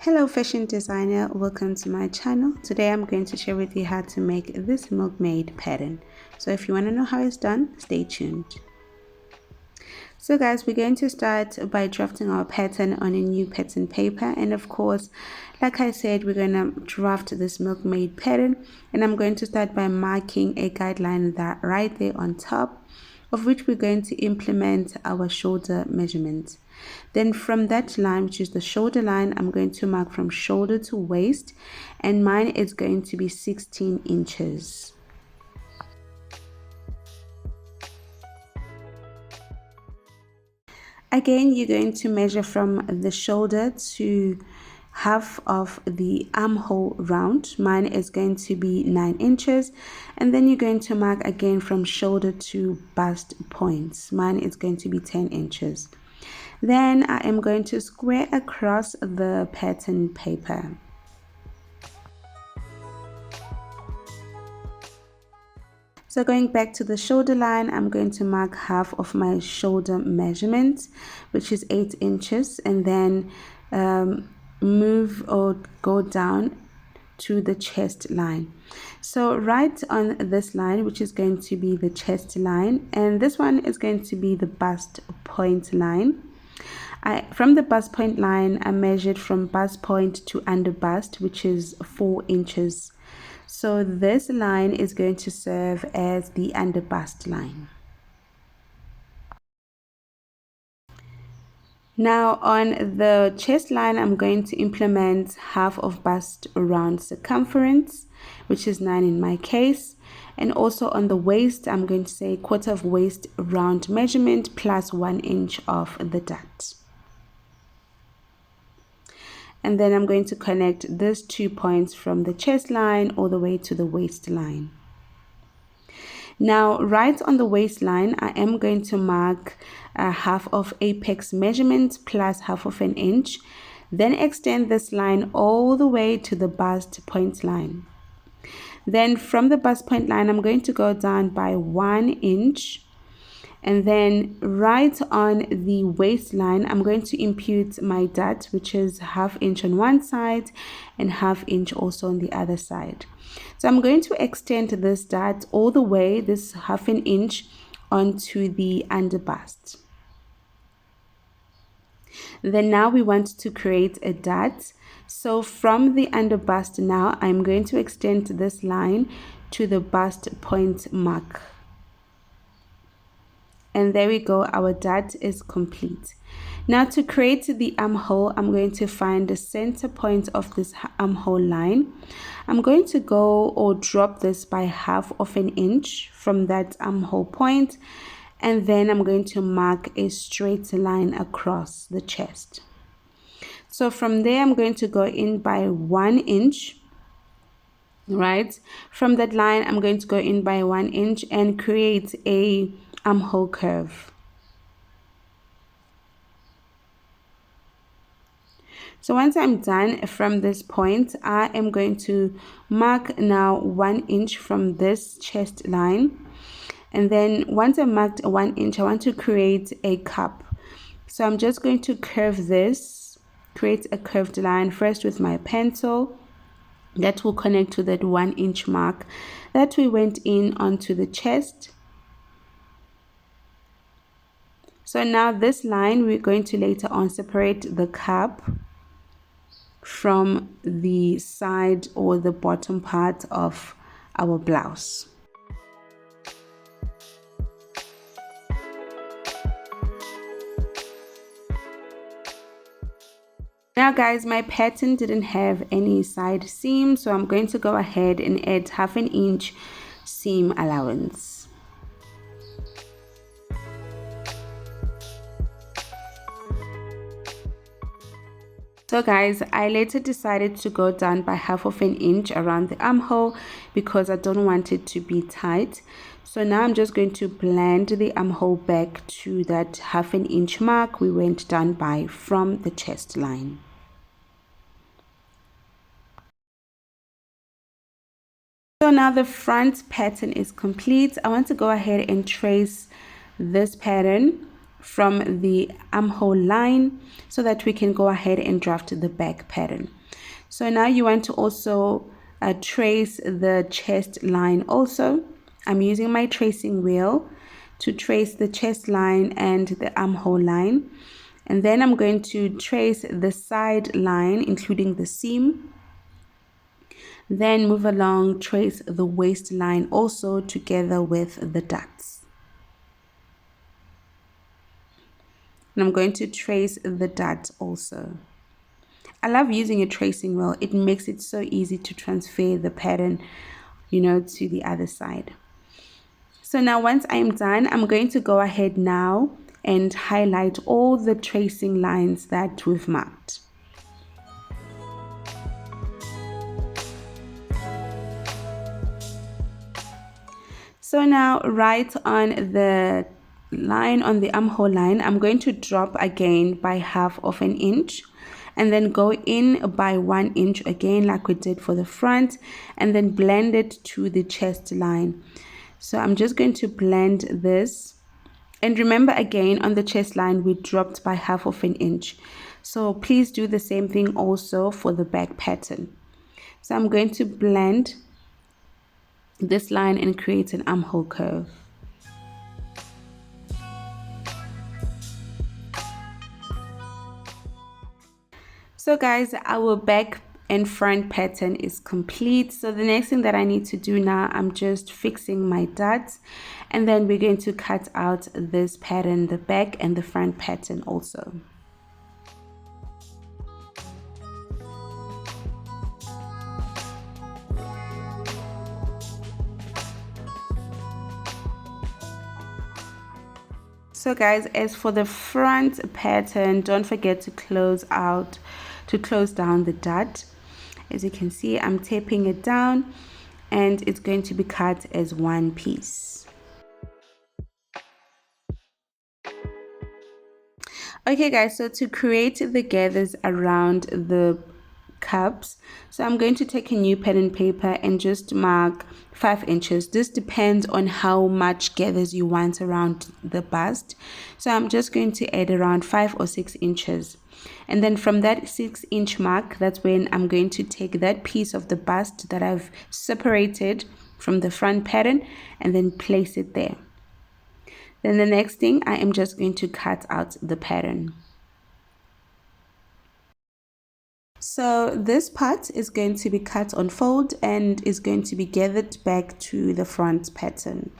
Hello fashion designer, welcome to my channel. Today I'm going to share with you how to make this milkmaid pattern. So if you want to know how it's done, stay tuned. So guys, we're going to start by drafting our pattern on a new pattern paper, and of course, like I said, we're going to draft this milkmaid pattern, and I'm going to start by marking a guideline that right there on top, of which we're going to implement our shoulder measurement. Then from that line, which is the shoulder line, I'm going to mark from shoulder to waist, and mine is going to be 16 inches. Again, you're going to measure from the shoulder to half of the armhole round. Mine is going to be 9 inches, and then you're going to mark again from shoulder to bust points. Mine is going to be 10 inches. Then I am going to square across the pattern paper. So going back to the shoulder line, I'm going to mark half of my shoulder measurement, which is 8 inches, and then move or go down to the chest line. So right on this line, which is going to be the chest line, and this one is going to be the bust point line. From the bust point line, I measured from bust point to under bust, which is 4 inches. So this line is going to serve as the under bust line. Now on the chest line, I'm going to implement half of bust around circumference, which is 9 in my case. And also on the waist, I'm going to say quarter of waist round measurement plus 1 inch of the dot. And then I'm going to connect these 2 points from the chest line all the way to the waistline. Now, right on the waistline, I am going to mark half of apex measurement plus half of an inch. Then extend this line all the way to the bust point line. Then from the bust point line, I'm going to go down by 1 inch. And then right on the waistline, I'm going to impute my dot, which is ½ inch on one side and ½ inch also on the other side. So I'm going to extend this dot all the way, this ½ an inch, onto the under bust. Then now we want to create a dot. So from the under bust now, I'm going to extend this line to the bust point mark. And there we go, our dot is complete. Now to create the armhole, I'm going to find the center point of this armhole line. I'm going to go or drop this by ½ of an inch from that armhole point, and then I'm going to mark a straight line across the chest. So from there, I'm going to go in by 1 inch. Right from that line, I'm going to go in by 1 inch and create a armhole curve. So once I'm done from this point, I am going to mark now 1 inch from this chest line, and then once I marked 1 inch, I want to create a cup. So I'm just going to curve this, create a curved line first with my pencil that will connect to that 1 inch mark that we went in onto the chest. So now this line, we're going to later on separate the cup from the side or the bottom part of our blouse. Now guys, my pattern didn't have any side seam, so I'm going to go ahead and add ½ an inch seam allowance. So guys, I later decided to go down by ½ of an inch around the armhole because I don't want it to be tight. So now I'm just going to blend the armhole back to that ½ an inch mark we went down by from the chest line. So now the front pattern is complete. I want to go ahead and trace this pattern from the armhole line so that we can go ahead and draft the back pattern. So now you want to also trace the chest line also. I'm using my tracing wheel to trace the chest line and the armhole line. And then I'm going to trace the side line, including the seam. Then move along, trace the waistline also together with the dots. And I'm going to trace the dots also. I love using a tracing wheel. It makes it so easy to transfer the pattern, to the other side. So now once I am done, I'm going to go ahead now and highlight all the tracing lines that we've marked. So now right on the line, on the armhole line, I'm going to drop again by 1/2 inch and then go in by 1 inch again like we did for the front, and then blend it to the chest line. So I'm just going to blend this, and remember again on the chest line we dropped by 1/2 inch, so please do the same thing also for the back pattern. So I'm going to blend this line and create an armhole curve. So guys, our back and front pattern is complete. So the next thing that I need to do now, I'm just fixing my dots, and then we're going to cut out this pattern, the back and the front pattern also. So guys, as for the front pattern, don't forget to close down the dot. As you can see, I'm taping it down and it's going to be cut as one piece. Okay guys, so to create the gathers around the cups, so I'm going to take a new pen and paper and just mark 5 inches. This depends on how much gathers you want around the bust. So I'm just going to add around 5 or 6 inches. And then from that 6-inch mark, that's when I'm going to take that piece of the bust that I've separated from the front pattern and then place it there. Then the next thing, I am just going to cut out the pattern. So this part is going to be cut on fold and is going to be gathered back to the front pattern.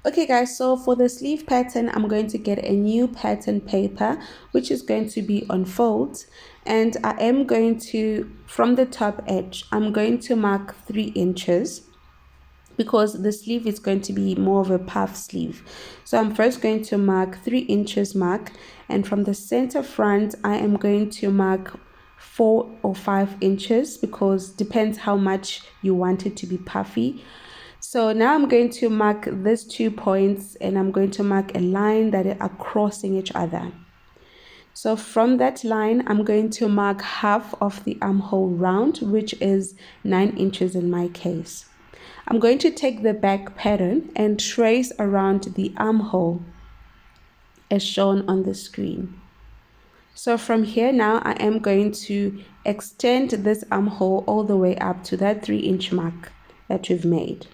Okay guys, so for the sleeve pattern, I'm going to get a new pattern paper, which is going to be on fold, and I am going to, from the top edge, I'm going to mark 3 inches because the sleeve is going to be more of a puff sleeve. So I'm first going to mark 3 inches mark, and from the center front, I am going to mark 4 or 5 inches because depends how much you want it to be puffy. So now I'm going to mark these 2 points and I'm going to mark a line that are crossing each other. So from that line, I'm going to mark half of the armhole round, which is 9 inches in my case. I'm going to take the back pattern and trace around the armhole as shown on the screen. So from here now, I am going to extend this armhole all the way up to that 3-inch mark that we've made.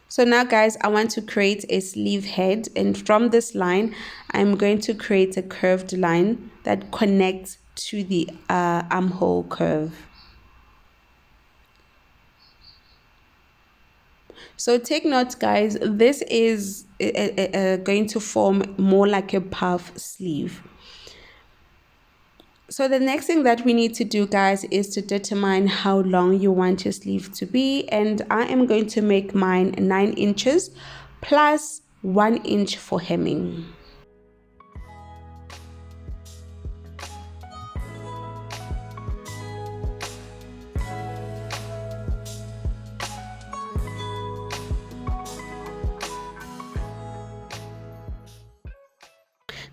So now guys, I want to create a sleeve head, and from this line, I'm going to create a curved line that connects to the armhole curve. So take note guys, this is going to form more like a puff sleeve. So the next thing that we need to do guys is to determine how long you want your sleeve to be, and I am going to make mine 9 inches plus 1 inch for hemming.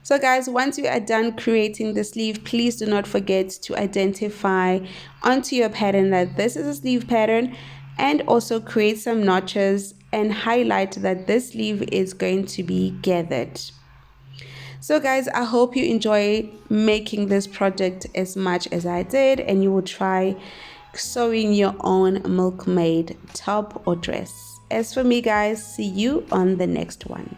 So guys, once you are done creating the sleeve, please do not forget to identify onto your pattern that this is a sleeve pattern, and also create some notches and highlight that this sleeve is going to be gathered. So guys, I hope you enjoy making this project as much as I did, and you will try sewing your own Milkmaid top or dress. As for me guys, see you on the next one.